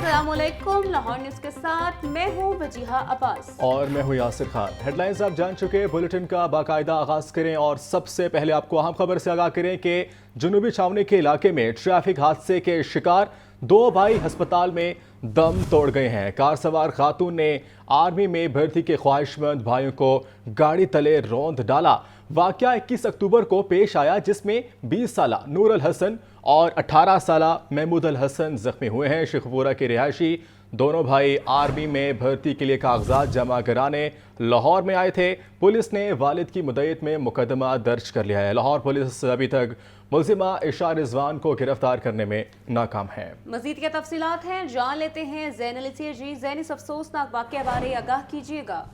अस्सलामुअलैकुम। लाहौर न्यूज़ के साथ मैं हूँ वजीहा अब्बास और मैं हूँ यासिर खान। हेडलाइंस आप जान चुके, बुलेटिन का बाकायदा आगाज करें और सबसे पहले आपको अहम खबर से आगाह करें कि जुनूबी छावनी के इलाके में ट्रैफिक हादसे के शिकार दो भाई अस्पताल में दम तोड़ गए हैं। कार सवार खातून ने आर्मी में भर्ती के ख्वाहिशमंद भाइयों को गाड़ी तले रौंद डाला। वाकया 21 अक्टूबर को पेश आया, जिसमें 20 साला नूर अल हसन और 18 साला महमूद अल हसन जख्मी हुए हैं। शेखपुरा के रिहायशी दोनों भाई आर्मी में भर्ती के लिए कागजात जमा कराने लाहौर में आए थे। पुलिस ने वालिद की मुद्दत में मुकदमा दर्ज कर लिया है। लाहौर पुलिस अभी तक मुलजिमा इशा रिजवान को गिरफ्तार करने में नाकाम है। मजीद क्या तफसीलात हैं जान लेते हैं ज़ैन अली से। जी ज़ैन, इस अफसोसनाक वाक़या बारे आगाह कीजिएगा।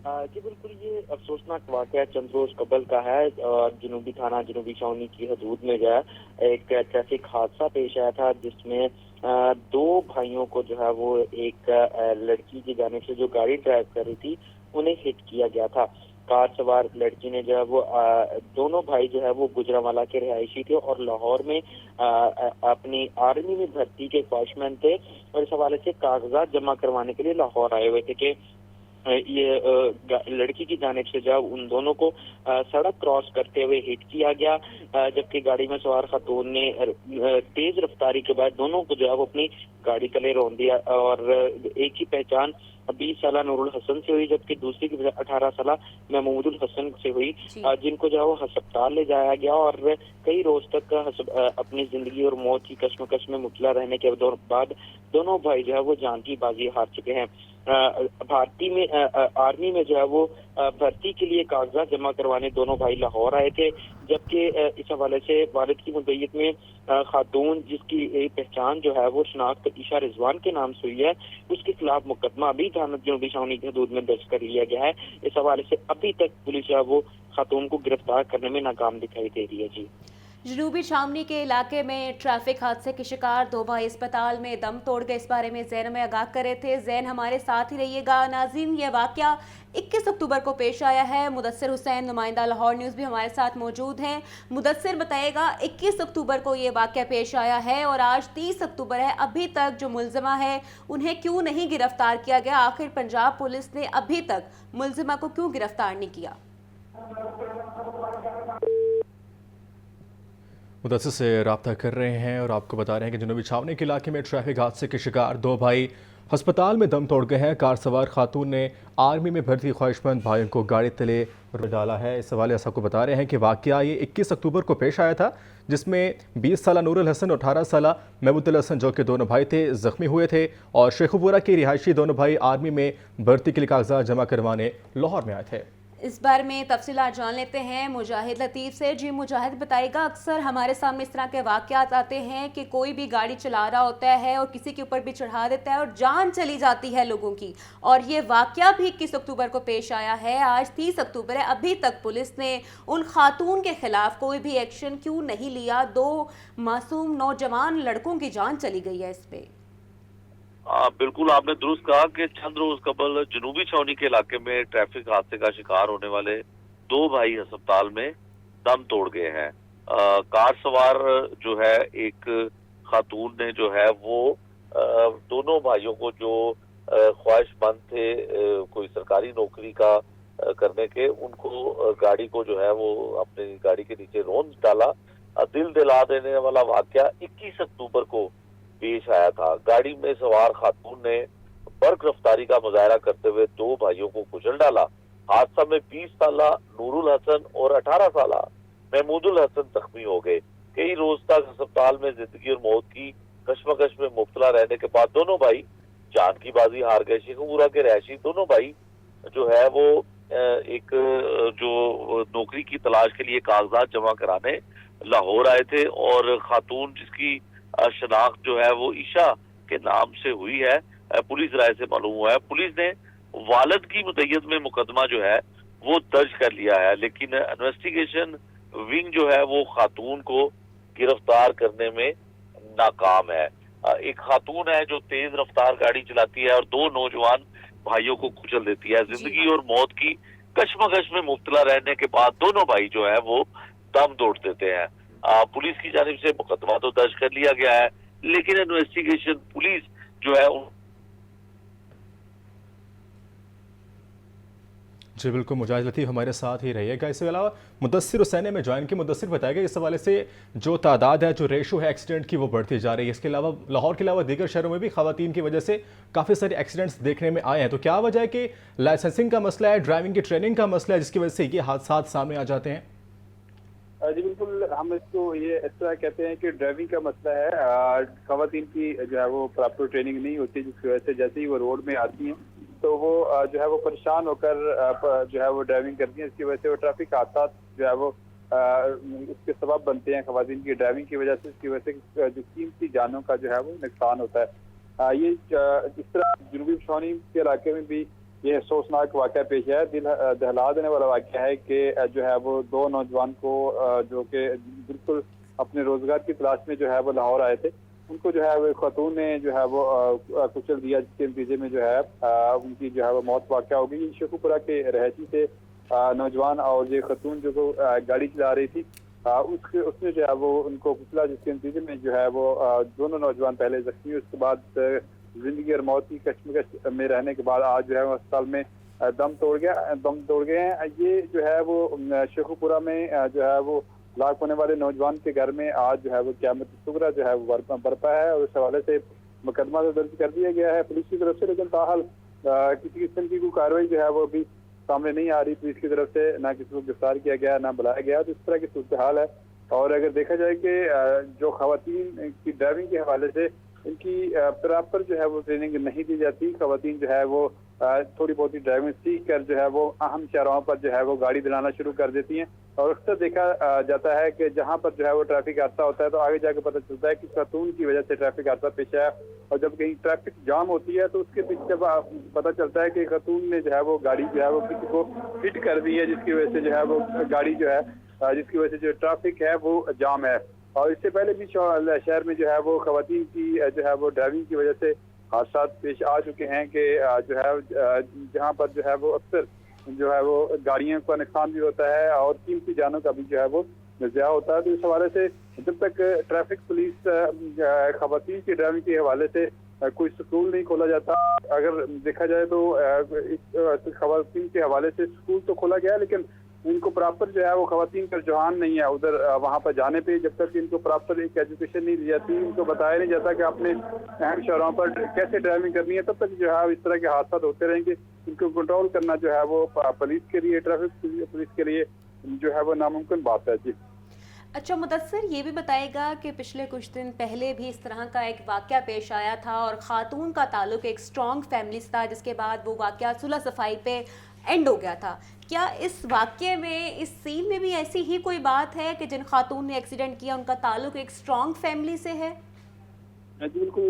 जी बिल्कुल, ये अफसोसनाक वाक़या चंद रोज कबल का है। जनूबी थाना जनूबी छावनी की हदूद में जो है एक ट्रैफिक हादसा पेश आया था, जिसमें दो भाइयों को जो है वो एक लड़की की जानिब से जो गाड़ी ड्राइव कर रही थी उन्हें हिट किया गया था। कार सवार लड़की ने जो है वो दोनों भाई जो है वो गुजरांवाला के रिहायशी थे और लाहौर में अपनी आर्मी में भर्ती के ख्वाहिशमंद थे और इस हवाले से कागजात जमा करवाने के लिए लाहौर आए हुए थे कि ये लड़की की जानिब से जब उन दोनों को सड़क क्रॉस करते हुए हिट किया गया, जबकि गाड़ी में सवार खातून ने तेज रफ्तारी के बाद दोनों को जो है वो अपनी गाड़ी तले रौंद दिया और एक की पहचान 20 साला नूरुल हसन से हुई, जबकि दूसरी की 18 साला महमूदुल हसन से हुई, जिनको जो है वो अस्पताल ले जाया गया और कई रोज तक अपनी जिंदगी और मौत की कश्मकश में मुबतला रहने के बाद दोनों भाई जो है वो जान की बाजी हार चुके हैं। आर्मी में जो है वो भर्ती के लिए कागजात जमा करवाने दोनों भाई लाहौर आए थे, जबकि इस हवाले से वालिद की मुद्दत में खातून जिसकी पहचान जो है वो शनाख्त इशा रिजवान के नाम से हुई है, उसके खिलाफ मुकदमा अभी थाना जनूबी छावनी की हदूद में दर्ज कर लिया गया है। इस हवाले से अभी तक पुलिस जो है वो खातून को गिरफ्तार करने में नाकाम दिखाई दे रही है। जी, जनूबी छावनी के इलाके में ट्रैफिक हादसे के शिकार दो भाई अस्पताल में दम तोड़ गए। इस बारे में ज़ैन में आगाह कर रहे थे। ज़ैन, हमारे साथ ही रहिएगा। नाज़रीन, यह वाक़या 21 अक्टूबर को पेश आया है। मुदस्सिर हुसैन नुमाइंदा लाहौर न्यूज़ भी हमारे साथ मौजूद हैं। मुदस्सिर, बताइएगा 21 अक्टूबर को ये वाक़या पेश आया है और आज 30 अक्टूबर है, अभी तक जो मुलजिमा है उन्हें क्यों नहीं गिरफ्तार किया गया? आखिर पंजाब पुलिस ने अभी तक मुलजिमा को क्यों गिरफ्तार नहीं किया? मुदस्सिर से रब्ता कर रहे हैं और आपको बता रहे हैं कि जनूबी छावनी के इलाके में ट्रैफिक हादसे के शिकार दो भाई अस्पताल में दम तोड़ गए हैं। कार सवार खातून ने आर्मी में भर्ती ख्वाहिशमंद भाइयों को गाड़ी तले डाला है। इस हवाले से आपको बता रहे हैं कि वाकया ये 21 अक्टूबर को पेश आया था, जिसमें 20 साला नूर अल हसन और 18 साला महमूद अल हसन, जो कि दोनों भाई थे, जख्मी हुए थे और शेखपुरा के रिहायशी दोनों भाई आर्मी में भर्ती के लिए कागजात जमा करवाने लाहौर में आए थे। इस बारे में तफसीलात जान लेते हैं मुजाहिद लतीफ़ से। जी मुजाहिद, बताइएगा, अक्सर हमारे सामने इस तरह के वाक़यात आते हैं कि कोई भी गाड़ी चला रहा होता है और किसी के ऊपर भी चढ़ा देता है और जान चली जाती है लोगों की, और ये वाक़या भी 21 अक्टूबर को पेश आया है। आज 30 अक्टूबर है, अभी तक पुलिस ने उन खातून के खिलाफ कोई भी एक्शन क्यों नहीं लिया? दो मासूम नौजवान लड़कों की जान चली गई है इस पर। बिल्कुल, आपने दुरुस्त कहा कि चंद रोज कबल जनूबी छावनी के इलाके में ट्रैफिक हादसे का शिकार होने वाले दो भाई अस्पताल में दम तोड़ गए हैं। कार सवार जो है एक खातून ने जो है वो दोनों भाइयों को जो ख्वाहिशमंद थे कोई सरकारी नौकरी का करने के, उनको गाड़ी को जो है वो अपनी गाड़ी के नीचे रौंद डाला। दिल दिला देने वाला वाकया 21 अक्टूबर को पेश आया था। गाड़ी में सवार खातून ने बर्क रफ्तारी का मुजाहरा करते हुए दो भाइयों को कुचल डाला। हादसा में 20 साला नूरुल हसन और 18 साला महमूदुल हसन जख्मी हो गए। कई रोज तक अस्पताल में जिंदगी और मौत की कश्मकश में मुब्तला रहने के बाद दोनों भाई जान की बाजी हार गए। शेखपुरा के रहायशी दोनों भाई जो है वो एक जो नौकरी की तलाश के लिए कागजात जमा कराने लाहौर आए थे और खातून जिसकी शनाख्त जो है वो ईशा के नाम से हुई है, पुलिस राय से मालूम हुआ है। पुलिस ने वालिद की मुद्दत में मुकदमा जो है वो दर्ज कर लिया है, लेकिन इन्वेस्टिगेशन विंग जो है वो खातून को गिरफ्तार करने में नाकाम है। एक खातून है जो तेज रफ्तार गाड़ी चलाती है और दो नौजवान भाइयों को कुचल देती है। जिंदगी और मौत की कश्मकश में मुब्तला रहने के बाद दोनों भाई जो है वो दम तोड़ देते हैं। पुलिस की जानिब से मुकदमा तो दर्ज कर लिया गया है, लेकिन इन्वेस्टिगेशन पुलिस जो है जी बिल्कुल, मुजाहिद लतीफ़ हमारे साथ ही रहिएगा। इसके अलावा मुदस्सिर हुसैन ने में ज्वाइन की। मुदस्सिर बताएगा इस हवाले से जो तादाद है, जो रेशो है एक्सीडेंट की, वो बढ़ती जा रही है। इसके अलावा लाहौर के अलावा दीगर शहरों में भी ख़वातीन की वजह से काफ़ी सारे एक्सीडेंट्स देखने में आए हैं, तो क्या वजह है कि लाइसेंसिंग का मसला है, ड्राइविंग की ट्रेनिंग का मसला है, जिसकी वजह से ये हादसा सामने आ जाते हैं? जी बिल्कुल, हम इसको ये इस तरह कहते हैं कि ड्राइविंग का मसला है। ख़वातीन की जो है वो प्रॉपर ट्रेनिंग नहीं होती, जिसकी वजह से जैसे ही वो रोड में आती हैं तो वो जो है वो परेशान होकर जो है वो ड्राइविंग करती हैं। इसकी वजह से वो ट्रैफिक हादसा जो है वो उसके सबब बनते हैं ख़वातीन की ड्राइविंग की वजह से। इसकी वजह से जो कीमती जानों का जो है वो नुकसान होता है। ये जिस तरह जनूबी पेशावनी के इलाके में भी ये अफसोसनाक वाक़या पेश है। दिल दहला देने वाला वाक़या है कि जो है वो दो नौजवान को जो कि बिल्कुल अपने रोज़गार की तलाश में जो है वो लाहौर आए थे, उनको जो है वो खातून ने जो है वो कुचल दिया, जिसके नतीजे में जो है उनकी जो है वो मौत वाक़या हो गई। शेखुपुरा के रहायशी थे नौजवान, और ये खातून जो गाड़ी चला रही थी उसने जो है वो उनको कुचला, जिसके नतीजे में जो है वो दोनों नौजवान पहले जख्मी, उसके बाद जिंदगी और मौत की कश्मकश में रहने के बाद आज जो है वो अस्पताल में दम तोड़ गए हैं। ये जो है वो शेखुपुरा में जो है वो लाख होने वाले नौजवान के घर में आज जो है वो क़यामत सुगरा जो है वो बरपा है, और इस हवाले से मुकदमा तो दर्ज कर दिया गया है पुलिस की तरफ से, लेकिन ताहाल किसी किस्म की कोई कार्रवाई जो है वो अभी सामने नहीं आ रही पुलिस की तरफ से। ना किसी को गिरफ्तार किया गया, ना बुलाया गया, तो इस तरह की सूरत हाल है। और अगर देखा जाए कि जो ख़वातीन की ड्राइविंग के हवाले से इनकी प्रॉपर जो है वो ट्रेनिंग नहीं दी जाती। ख़वातीन जो है वो थोड़ी बहुत ही ड्राइविंग सीख कर जो है वो अहम शहरों पर जो है वो गाड़ी दिलाना शुरू कर देती हैं, और अक्सर देखा जाता है कि जहाँ पर जो है वो ट्रैफिक हादसा होता है तो आगे जाके पता चलता है कि खातून की वजह से ट्रैफिक हादसा पेश आया, और जब कहीं ट्रैफिक जाम होती है तो उसके पीछे जब पता चलता है कि खातून ने जो है वो गाड़ी जो है वो किसी को हिट कर दी है, जिसकी वजह से जो है वो गाड़ी जो है जिसकी वजह से जो ट्रैफिक है वो जाम है। और इससे पहले भी शहर में जो है वो ख़वातीन की जो है वो ड्राइविंग की वजह से हादसा पेश आ चुके हैं कि जो है जहाँ पर जो है वो अक्सर जो है वो गाड़ियों का नुकसान भी होता है और कीमती जानों का भी जो है वो ज़िया होता है। तो इस हवाले से जब तक ट्रैफिक पुलिस ख़वातीन की ड्राइविंग के हवाले से कोई स्कूल नहीं खोला जाता, अगर देखा जाए तो ख़वातीन के हवाले से स्कूल तो खोला गया, लेकिन इनको प्रॉपर जो है वो ख़वातीन का रुझान नहीं है उधर वहाँ पर जाने पे। जब तक इनको प्रॉपर एक एजुकेशन नहीं दी जाती, इनको बताया नहीं जाता कि आपने अहम शहरों पर कैसे ड्राइविंग करनी है, तब तक जो है इस तरह के हादसा होते रहेंगे। इनको कंट्रोल करना जो है वो पुलिस के लिए, ट्रैफिक पुलिस के लिए जो है वो नामुमकिन बात है। जी अच्छा मुदस्सिर, ये भी बताएगा कि पिछले कुछ दिन पहले भी इस तरह का एक वाक़या पेश आया था और ख़ातून का ताल्लुक एक स्ट्रॉन्ग फैमिली से था, जिसके बाद वो वाक़या सुलह सफाई पे एंड हो गया था। क्या इस वाक़ये में, इस सीन में भी ऐसी ही कोई बात है कि जिन खातून ने एक्सीडेंट किया उनका ताल्लुक एक स्ट्रॉन्ग फैमिली से है? जी बिल्कुल,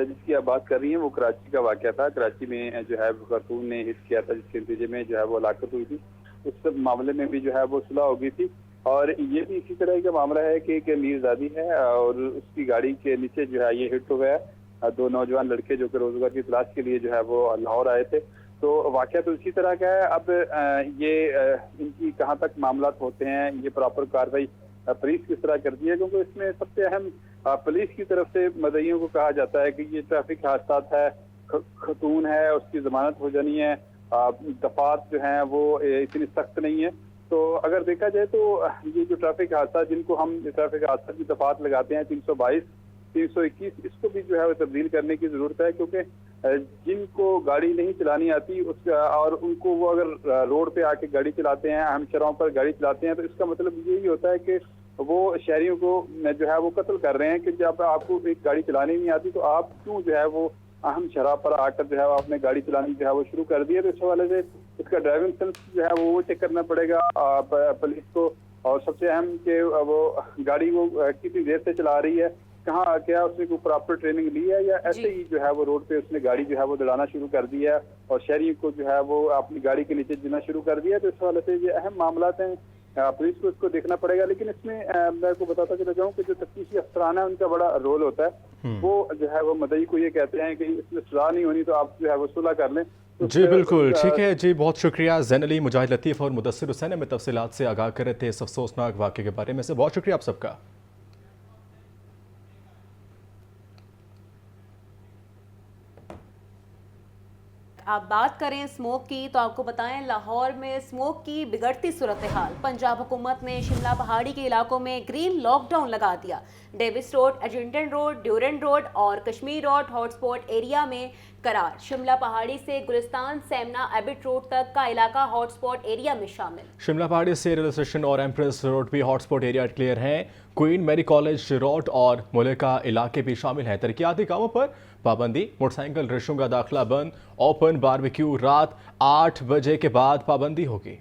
जिसकी आप बात कर रही हैं वो कराची का वाक़या था। कराची में जो है खातून ने हिट किया था, जिसके नतीजे में जो है वो हलाकत हुई थी। उस मामले में भी जो है वो सुलह हो गई थी, और ये भी इसी तरह का मामला है कि मीरजादी है और उसकी गाड़ी के नीचे जो है ये हिट हो गया। दो नौजवान लड़के जो कि रोजगार की तलाश के लिए जो है वो लाहौर आए थे। तो वाक़या तो इसी तरह का है। अब ये इनकी कहाँ तक मामला होते हैं, ये प्रॉपर कार्रवाई पुलिस किस तरह करती है, क्योंकि इसमें सबसे अहम पुलिस की तरफ से मदईयों को कहा जाता है कि ये ट्रैफिक हादसा है, खतून है, उसकी जमानत हो जानी है, दफात जो हैं वो इतनी सख्त नहीं है। तो अगर देखा जाए तो ये जो ट्रैफिक हादसा, जिनको हम ट्रैफिक हादसा की दफात लगाते हैं 322, 321, इसको भी जो है वो तब्दील करने की ज़रूरत है, क्योंकि जिनको गाड़ी नहीं चलानी आती और उनको वो अगर रोड पे आके गाड़ी चलाते हैं, अहम शहरों पर गाड़ी चलाते हैं, तो इसका मतलब यही होता है कि वो शहरियों को जो है वो कत्ल कर रहे हैं कि जब आपको एक गाड़ी चलानी नहीं आती तो आप क्यों जो है वो अहम शराब पर आकर जो है आपने गाड़ी चलानी जो है वो शुरू कर दी है। तो इस हवाले से इसका ड्राइविंग सेंस जो है वो चेक करना पड़ेगा पुलिस को, और सबसे अहम कि वो गाड़ी वो कितनी देर से चला रही है, कहाँ क्या उसने कोई प्रॉपर ट्रेनिंग ली है, या ऐसे ही जो है वो रोड पे उसने गाड़ी जो है वो दौड़ाना शुरू कर दिया है और शहरियों को जो है वो अपनी गाड़ी के नीचे जीना शुरू कर दिया। तो इस हवाले से ये अहम मामला हैं, पुलिस को इसको देखना पड़ेगा। लेकिन इसमें मैं को बताता चला जाऊँ कि जो तफ्तीशी अफसरान है उनका बड़ा रोल होता है। वो जो है वो मदई को ये कहते हैं कि इसमें सजा नहीं होनी तो आप जो है वो सुलह कर लें। तो जी बिल्कुल, ठीक है जी, बहुत शुक्रिया ज़ैन अली, मुजाहिद लतीफ़ और मुदस्सिर हुसैन हमें तफसीलात से आगाह कर रहे थे इस अफसोसनाक वाक़े के बारे में से। बहुत शुक्रिया आप सबका। अब बात करें स्मोक की तो आपको बताएं लाहौर में स्मोक की बिगड़ती सूरत हाल। पंजाब हुकूमत ने शिमला पहाड़ी के इलाकों में ग्रीन लॉकडाउन लगा दिया। Davis Road, Egerton Road, Durand Road और कश्मीर रोड हॉटस्पॉट एरिया में करार। शिमला पहाड़ी से गुलिस्तान, सेमना, एबिट रोड तक का इलाका हॉटस्पॉट एरिया में शामिल। शिमला पहाड़ी से रेलवे स्टेशन और एम्प्रेस रोड भी हॉटस्पॉट एरिया क्लियर हैं। क्वीन मैरी कॉलेज रोड और मुलेका इलाके भी शामिल हैं। तरक्याती कामों पर पाबंदी, मोटरसाइकिल रिक्शों का दाखिला बंद, ओपन बारबेक्यू रात 8 बजे के बाद पाबंदी होगी।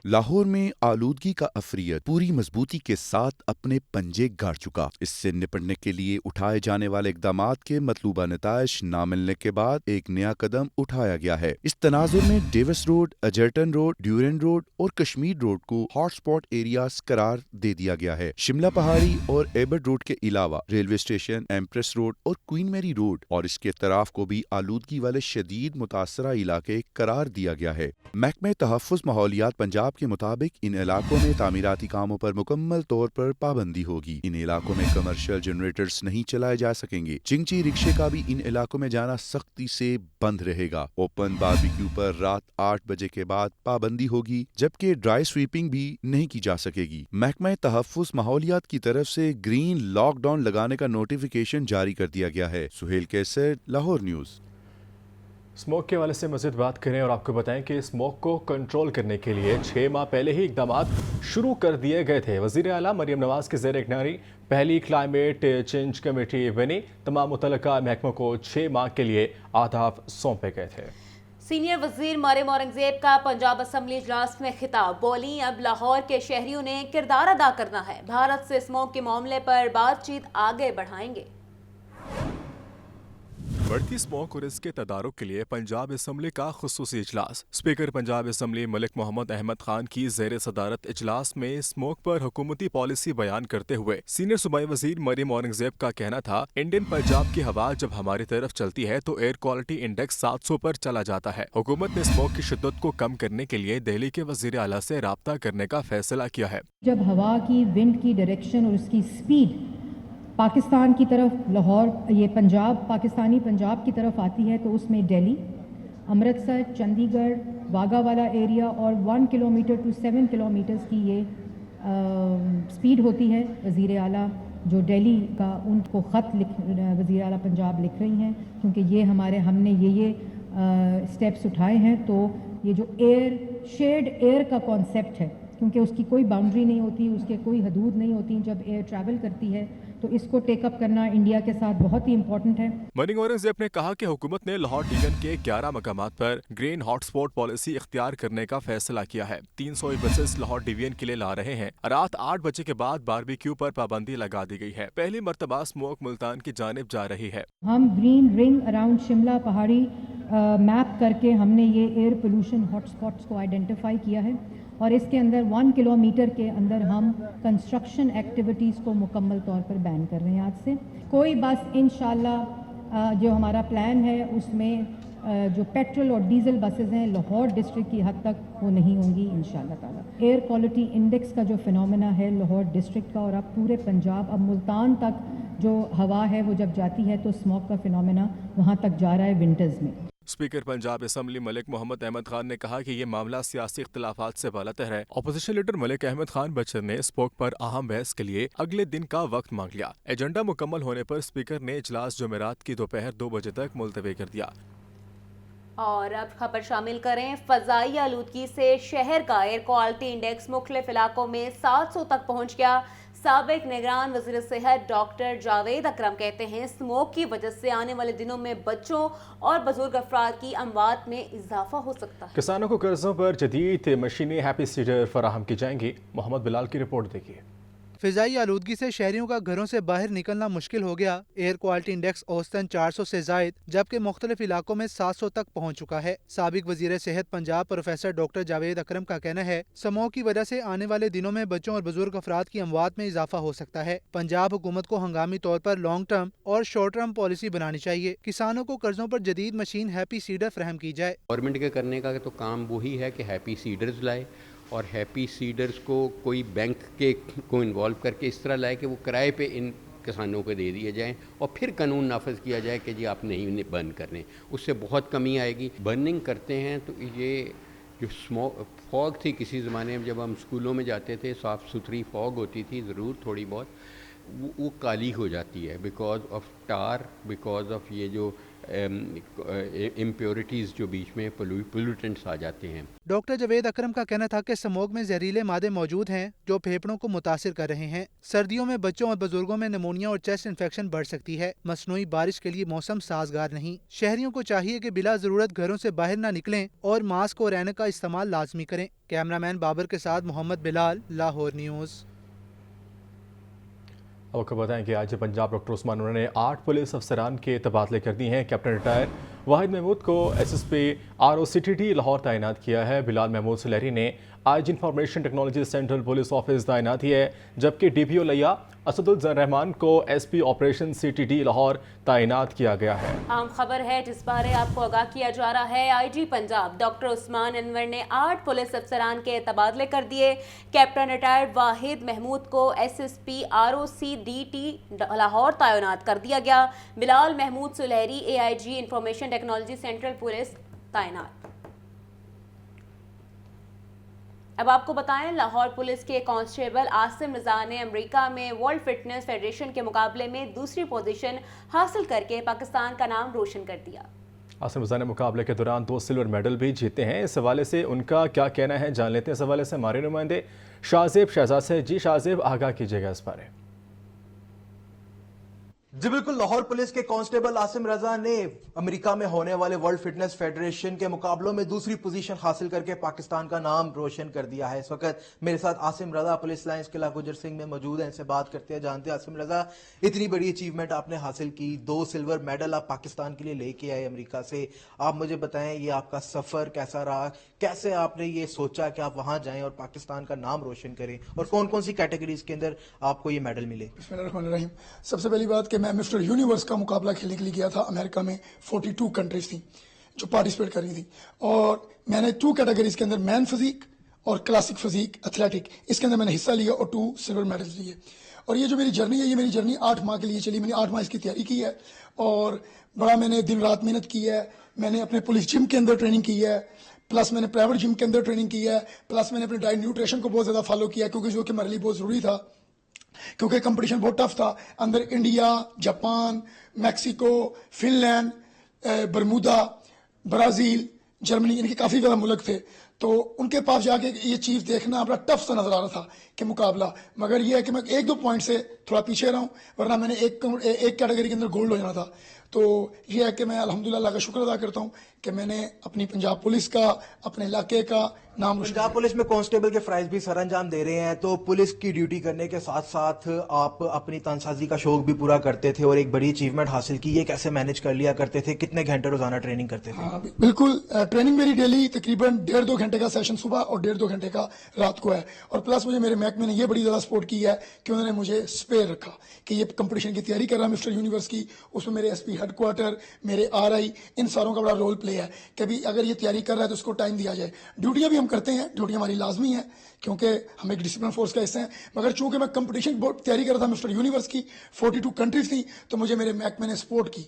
लाहौर में आलूदगी का अफरियत पूरी मजबूती के साथ अपने पंजे गाड़ चुका। इससे निपटने के लिए उठाए जाने वाले इकदामात के मतलूबा नताइज न मिलने के बाद एक नया कदम उठाया गया है। इस तनाजुर में Davis Road, Egerton Road, Durand Road और कश्मीर रोड को हॉटस्पॉट एरियाज करार दे दिया गया है। शिमला पहाड़ी और एबर्ट रोड के अलावा रेलवे स्टेशन, एम्प्रेस रोड और क्वीन मैरी रोड और इसके तराफ को भी आलूदगी वाले शदीद मुतासरा इलाके करार दिया गया है। महकमे तहफ़्फ़ुज़ माहौलियात पंजाब के मुताबिक इन इलाकों में तामीराती कामों पर मुकम्मल तौर पर पाबंदी होगी। इन इलाकों में कमर्शियल जनरेटर्स नहीं चलाए जा सकेंगे। चिंची रिक्शे का भी इन इलाकों में जाना सख्ती से बंद रहेगा। ओपन बारबेक्यू पर रात 8 बजे के बाद पाबंदी होगी, जबकि ड्राई स्वीपिंग भी नहीं की जा सकेगी। महकमे तहफ़्फ़ुज़ माहौलियात की तरफ से ग्रीन लॉकडाउन लगाने का नोटिफिकेशन जारी कर दिया गया है। सुहेल कैसर, लाहौर न्यूज़। स्मोक के हवाले से मज़ीद बात करें और आपको बताएं कि स्मोक को कंट्रोल करने के लिए 6 माह पहले ही इकदामात शुरू कर दिए गए थे। वज़ीर आला मरियम नवाज़ के ज़ेर इग़्नारी पहली क्लाइमेट चेंज कमेटी बनी। तमाम मुतल्लिका महकमों को 6 माह के लिए अहदाफ सौंपे गए थे। सीनियर वजीर मरियम औरंगजेब का पंजाब असम्बली इजलास में खिताब। बोली, अब लाहौर के शहरियों ने किरदार अदा करना है। भारत से स्मोक के मामले पर बातचीत आगे बढ़ाएंगे। बढ़ती स्मोक और इसके तदारुक के लिए पंजाब असम्बली का खुसूसी इजलास। स्पीकर पंजाब असम्बली मलिक मोहम्मद अहमद खान की ज़ेर सदारत इजलास में स्मोक पर हुकूमती पॉलिसी बयान करते हुए सीनियर सूबाई वजीर मरियम औरंगजेब का कहना था, इंडियन पंजाब की हवा जब हमारी तरफ चलती है तो एयर क्वालिटी इंडेक्स 700 पर चला जाता है। हुकूमत ने स्मोक की शिद्दत को कम करने के लिए दिल्ली के वजीर आला से राब्ता करने का फैसला किया है। जब हवा की विंड की डायरेक्शन और उसकी स्पीड पाकिस्तान की तरफ, लाहौर ये पंजाब, पाकिस्तानी पंजाब की तरफ आती है तो उसमें दिल्ली, अमृतसर, चंडीगढ़, वाघावाला एरिया और 1 किलोमीटर टू 7 किलोमीटर्स की ये स्पीड होती है। वज़ीर आला जो दिल्ली का, उनको ख़त वज़ीर आला पंजाब लिख रही हैं, क्योंकि ये हमने ये स्टेप्स उठाए हैं। तो ये जो शेड एयर का कॉन्सेप्ट है, क्योंकि उसकी कोई बाउंड्री नहीं होती, उसके कोई हदूद नहीं होती जब एयर ट्रैवल करती है, तो इसको टेकअप करना इंडिया के साथ बहुत ही इम्पोर्टेंट है। मरियम औरंगजेब ने कहा कि हुकूमत ने लाहौर डिवीजन के 11 मकामात पर ग्रीन हॉटस्पॉट पॉलिसी इख्तियार करने का फैसला किया है। 300 बसेस लाहौर डिवीजन के लिए ला रहे हैं। रात 8 बजे के बाद बारबेक्यू पर पाबंदी लगा दी गई है। पहली मर्तबा स्मोक मुल्तान की जानिब जा रही है। हम ग्रीन रिंग अराउंड शिमला पहाड़ी मैप करके हमने ये एयर पोल्यूशन हॉटस्पॉट्स को आइडेंटिफाई किया है और इसके अंदर 1 किलोमीटर के अंदर हम कंस्ट्रक्शन एक्टिविटीज़ को मुकम्मल तौर पर बैन कर रहे हैं आज से। कोई बस इंशाल्लाह जो हमारा प्लान है उसमें जो पेट्रोल और डीजल बसेस हैं लाहौर डिस्ट्रिक्ट की हद तक वो नहीं होंगी इंशाल्लाह ताला। एयर क्वालिटी इंडेक्स का जो फिनोमेना है लाहौर डिस्ट्रिक्ट का और अब पूरे पंजाब, अब मुल्तान तक जो हवा है वो जब जाती है तो स्मोक का फिनोमेना वहाँ तक जा रहा है विंटर्स में। स्पीकर पंजाब असम्बली मलिक मोहम्मद अहमद खान ने कहा कि ये मामला सियासी इख्तिलाफात से बालातर है। अपोजिशन लीडर मलिक अहमद खान बचर ने स्मोक पर अहम बहस के लिए अगले दिन का वक्त मांग लिया। एजेंडा मुकम्मल होने पर स्पीकर ने इजलास जुमेरात की दोपहर 2 बजे तक मुलतवी कर दिया। और अब खबर शामिल करें। फजाई आलूदगी से शहर का एयर क्वालिटी इंडेक्स मुख्तलिफ इलाकों में 700 तक पहुंच गया। साबिक निगरान वज़ीर सेहत डॉक्टर जावेद अकरम कहते हैं, स्मोक की वजह से आने वाले दिनों में बच्चों और बुजुर्ग अफराद की अमवात में इजाफा हो सकता है। किसानों को कर्जों पर जदीद मशीनें हैप्पी सीडर फराहम की जाएंगी। मोहम्मद बिलाल की रिपोर्ट देखिए। फिजाई आलूदगी से शहरियों का घरों से बाहर निकलना मुश्किल हो गया। एयर क्वालिटी इंडेक्स औसतन 400 से जायद जबकि मुख्तलिफ इलाकों में 700 तक पहुँच चुका है। साबिक वजीर सेहत पंजाब प्रोफेसर डॉक्टर जावेद अकरम का कहना है, स्मोक की वजह से आने वाले दिनों में बच्चों और बुजुर्ग अफराद की अमवात में इजाफा हो सकता है। पंजाब हुकूमत को हंगामी तौर पर लॉन्ग टर्म और शॉर्ट टर्म पॉलिसी बनानी चाहिए। किसानों को कर्जों पर जदीद मशीन हैप्पी सीडर फराहम की जाए। गवर्नमेंट के करने का तो काम वही है कि हैप्पी सीडर्स लाए और हैप्पी सीडर्स को कोई बैंक के को इन्वॉल्व करके इस तरह लाए कि वो किराए पे इन किसानों को दे दिए जाएं और फिर कानून नाफज किया जाए कि जी आप नहीं बर्न करने, उससे बहुत कमी आएगी। बर्निंग करते हैं तो ये जो फॉग थी किसी ज़माने में, जब हम स्कूलों में जाते थे, साफ़ सुथरी फॉग होती थी ज़रूर थोड़ी बहुत, वो काली हो जाती है because of tar, because of ये जो इम्प्योरिटीज़ जो बीच में पोल्यूटेंट्स आ जाते हैं। डॉक्टर जावेद अकरम का कहना था कि स्मोक में जहरीले मादे मौजूद हैं जो फेफड़ों को मुतासिर कर रहे हैं। सर्दियों में बच्चों और बुजुर्गों में निमोनिया और चेस्ट इन्फेक्शन बढ़ सकती है। मसनूई बारिश के लिए मौसम साजगार नहीं। शहरियों को चाहिए कि बिला जरूरत घरों से बाहर न निकलें और मास्क और ऐनक का इस्तेमाल लाजमी करें। कैमरामैन बाबर के साथ मोहम्मद बिलाल, लाहौर न्यूज़। आपको बताएं कि आज पंजाब डॉक्टर उस्मान ने 8 पुलिस अफसरान के तबादले कर दिए हैं। कैप्टन रिटायर वाहिद महमूद को एसएसपी ROCTT लाहौर तैनात किया है। बिलाल महमूद सुलहरी ने आज information technology central police office तैनात की है, जबकि DPO लिया असदुल रहमान को SP ऑपरेशन CTD लाहौर तैनात किया गया है। आम खबर है जिस बारे आपको आगाह किया जा रहा है। IG पंजाब डॉक्टर उस्मान अनवर ने 8 पुलिस अफसरान के तबादले कर दिए। कैप्टन रिटायर्ड वाहिद महमूद को SSP ROCTT लाहौर तैनात कर दिया गया। Bilal Mahmood Sulehri AIG information technology central police तैनात। अब आपको बताएं, लाहौर पुलिस के कांस्टेबल आसिम रजा ने अमेरिका में वर्ल्ड फिटनेस फेडरेशन के मुकाबले में दूसरी पोजीशन हासिल करके पाकिस्तान का नाम रोशन कर दिया। आसिम रजा ने मुकाबले के दौरान 2 सिल्वर मेडल भी जीते हैं। इस हवाले से उनका क्या कहना है जान लेते हैं। इस हवाले से हमारे नुमाइंदे शाहजेब शहजाद से। जी शाहजेब, आगाह कीजिएगा इस बारे। जी बिल्कुल, लाहौर पुलिस के कांस्टेबल आसिम रजा ने अमेरिका में होने वाले वर्ल्ड फिटनेस फेडरेशन के मुकाबलों में दूसरी पोजीशन हासिल करके पाकिस्तान का नाम रोशन कर दिया है। इस वक्त मेरे साथ आसिम रजा पुलिस लाइंस किला गुजर सिंह में मौजूद हैं, इनसे बात करते हैं, जानते हैं। आसिम रजा, इतनी बड़ी अचीवमेंट आपने हासिल की, 2 सिल्वर मेडल आप पाकिस्तान के लिए लेके आए अमेरिका से। आप मुझे बताएं ये आपका सफर कैसा रहा, कैसे आपने ये सोचा कि आप वहां जाएं और पाकिस्तान का नाम रोशन करें, और कौन कौन सी कैटेगरीज के अंदर आपको ये मेडल मिले? बिस्मिल्लाहिर्रहमानिर्रहीम। सबसे पहली बात कि मैं मिस्टर यूनिवर्स का मुकाबला खेलने के लिए गया था अमेरिका में। 42 कंट्रीज थी जो पार्टिसिपेट कर रही थी, और मैंने 2 कैटेगरीज के अंदर मैन फिजिक और क्लासिक फिजिक एथलेटिक, इसके अंदर मैंने हिस्सा लिया और 2 सिल्वर मेडल्स लिए। और ये जो मेरी जर्नी है, ये मेरी जर्नी 8 माह के लिए चली। मैंने 8 माह इसकी तैयारी की है और बड़ा मैंने दिन रात मेहनत की है। मैंने अपने पुलिस जिम के अंदर ट्रेनिंग की है, प्लस मैंने प्राइवेट जिम के अंदर ट्रेनिंग की है, प्लस मैंने अपने डाइट न्यूट्रिशन को बहुत ज़्यादा फॉलो किया, क्योंकि जो कि मेरे लिए बहुत ज़रूरी था, क्योंकि कंपटीशन बहुत टफ था। अंदर India, Japan, Mexico, Finland, Bermuda, Brazil, Germany, इनके काफ़ी ज़्यादा मुल्क थे। तो उनके पास जाके ये चीज़ देखना बड़ा टफ सा नजर आ रहा था कि मुकाबला, मगर ये है कि मैं 1-2 पॉइंट से थोड़ा पीछे रहा हूँ, वरना मैंने एक कैटेगरी के अंदर गोल्ड हो जाना था। तो ये है कि मैं अल्हम्दुलिल्लाह अल्लाह का शुक्र अदा करता हूँ कि मैंने अपनी पंजाब पुलिस का, अपने इलाके का नाम रोशन। पंजाब पुलिस में कांस्टेबल के फ्राइज भी सर अंजाम दे रहे हैं, तो पुलिस की ड्यूटी करने के साथ साथ आप अपनी तनसाजी का शौक भी पूरा करते थे और एक बड़ी अचीवमेंट हासिल की। ये कैसे मैनेज कर लिया करते थे? कितने घंटे रोजाना ट्रेनिंग करते थे? हाँ, बिल्कुल, ट्रेनिंग मेरी डेली तकरीबन 1.5-2 घंटे का सेशन सुबह और 1.5-2 घंटे का रात को है। और प्लस मुझे मेरे महकमे ने ये बड़ी ज़्यादा सपोर्ट की है कि उन्होंने मुझे स्पेयर रखा कि ये कंपटीशन की तैयारी कर रहा है मिस्टर यूनिवर्स की, उसमें मेरे SP हेडक्वार्टर, मेरे RI, इन सारों का बड़ा रोल प्ले है कि अभी अगर ये तैयारी कर रहा है तो उसको टाइम दिया जाए। ड्यूटियां भी हम करते हैं, ड्यूटियां हमारी लाजमी है क्योंकि हम एक डिसिप्लिन फोर्स का हिस्सा हैं, मगर चूंकि मैं कंपटीशन तैयारी कर रहा था मिस्टर यूनिवर्स की, 42 कंट्रीज थी, तो मुझे मेरे महकमे ने सपोर्ट की,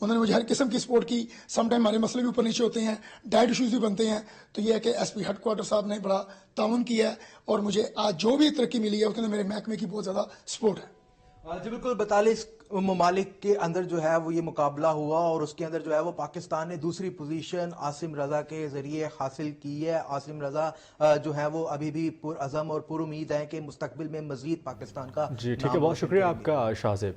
उन्होंने मुझे हर किस्म की सपोर्ट की। समटाइम हमारे मसले भी ऊपर नीचे होते हैं, डाइट इशूज़ भी बनते हैं, तो ये है कि SP हेडक्वार्टर साहब ने बड़ा ताउन किया है और मुझे आज जो भी तरक्की मिली है उसके अंदर मेरे महकमे की बहुत ज़्यादा सपोर्ट है। जी बिल्कुल, 42 ममालिक के अंदर जो है वो ये मुकाबला हुआ और उसके अंदर जो है वो पाकिस्तान ने दूसरी पोजीशन आसिम रजा के जरिए हासिल की है। आसिम रजा जो है वो अभी भी पुरअज़म और पुरुमीद है कि मुस्तकबिल में मजीद पाकिस्तान का। जी ठीक है, बहुत शुक्रिया आपका शाहजेब।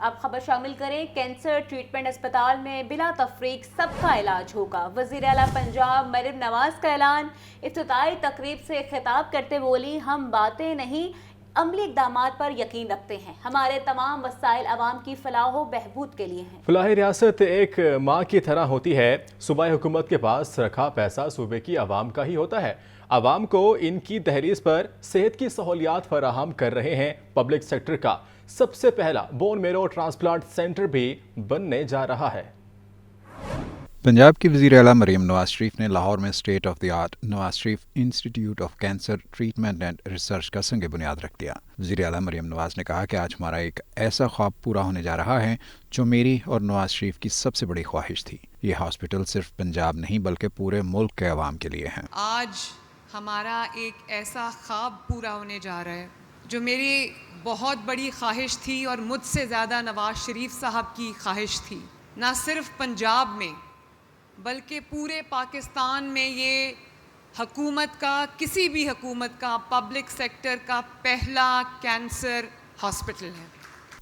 आप खबर शामिल करें, कैंसर ट्रीटमेंट अस्पताल में बिला तफरीक सबका इलाज होगा। वज़ीर आला पंजाब मरियम नवाज का ऐलान। इफ्तिताई तकरीब से खिताब करते बोली, हम बातें नहीं अमली इक़दामात पर यकीन रखते हैं, हमारे तमाम वसाइल अवाम की फलाह व बहबूद के लिए हैं। फलाह रियासत एक माँ की तरह होती है। सूबाई हुकूमत के पास रखा पैसा सूबे की आवाम का ही होता है। आवाम को इनकी तहरीस पर सेहत की सहूलियात फराहम कर रहे हैं। पब्लिक सेक्टर का सबसे पहला बोन मेरो ट्रांसप्लांट सेंटर भी बनने जा रहा है। पंजाब की वज़ीर आला मरीम नवाज शरीफ ने लाहौर में state of the art Nawaz Sharif institute of cancer treatment and research का संग बुनियाद रख दिया। वज़ीर आला मरीम नवाज ने कहा कि आज हमारा एक ऐसा ख्वाब पूरा होने जा रहा है जो मेरी और नवाज शरीफ की सबसे बड़ी ख्वाहिश थी। ये हॉस्पिटल सिर्फ पंजाब नहीं बल्कि पूरे मुल्क के अवाम के लिए है। आज हमारा एक ऐसा ख्वाब पूरा होने जा रहा है जो मेरी बहुत बड़ी ख्वाहिश थी और मुझसे ज़्यादा नवाज शरीफ साहब की ख्वाहिश थी। ना सिर्फ पंजाब में बल्कि पूरे पाकिस्तान में ये हुकूमत का, किसी भी हुकूमत का, पब्लिक सेक्टर का पहला कैंसर हॉस्पिटल है।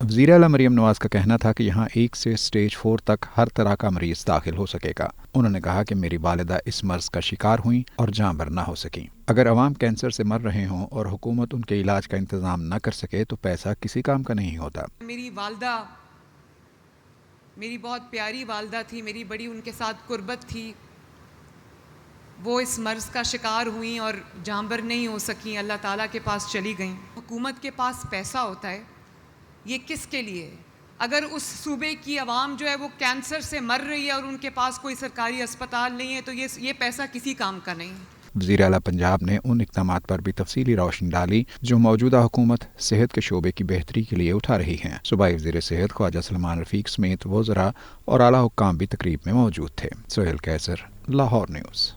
वज़ीर आला मरीम नवाज का कहना था कि यहाँ 1 से स्टेज 4 तक हर तरह का मरीज दाखिल हो सकेगा। उन्होंने कहा कि मेरी वालिदा इस मर्ज का शिकार हुई और जाँ बर ना हो सकी। अगर अवाम कैंसर से मर रहे हों और हुकूमत उनके इलाज का इंतज़ाम न कर सके तो पैसा किसी काम का नहीं होता। मेरी वालदा मेरी बहुत प्यारी वालदा थी, मेरी बड़ी उनके साथ कुर्बत थी। वो इस मर्ज़ का शिकार हुई और जानबर नहीं हो सकी, अल्लाह ताला के पास चली गईं। हुकूमत के पास पैसा होता है, ये किसके लिए है? अगर उस सूबे की आवाम जो है वो कैंसर से मर रही है और उनके पास कोई सरकारी अस्पताल नहीं है तो ये पैसा किसी काम का नहीं है। वज़ीर आला पंजाब ने उन इक़दामात पर भी तफसीली रोशनी डाली जो मौजूदा हुकूमत सेहत के शोबे की बेहतरी के लिए उठा रही हैं। सूबाई वज़ीर सेहत ख्वाजा सलमान रफ़ीक समेत वज़रा और आला हुक्काम भी तकरीब में मौजूद थे। सोहेल कैसर, लाहौर न्यूज़।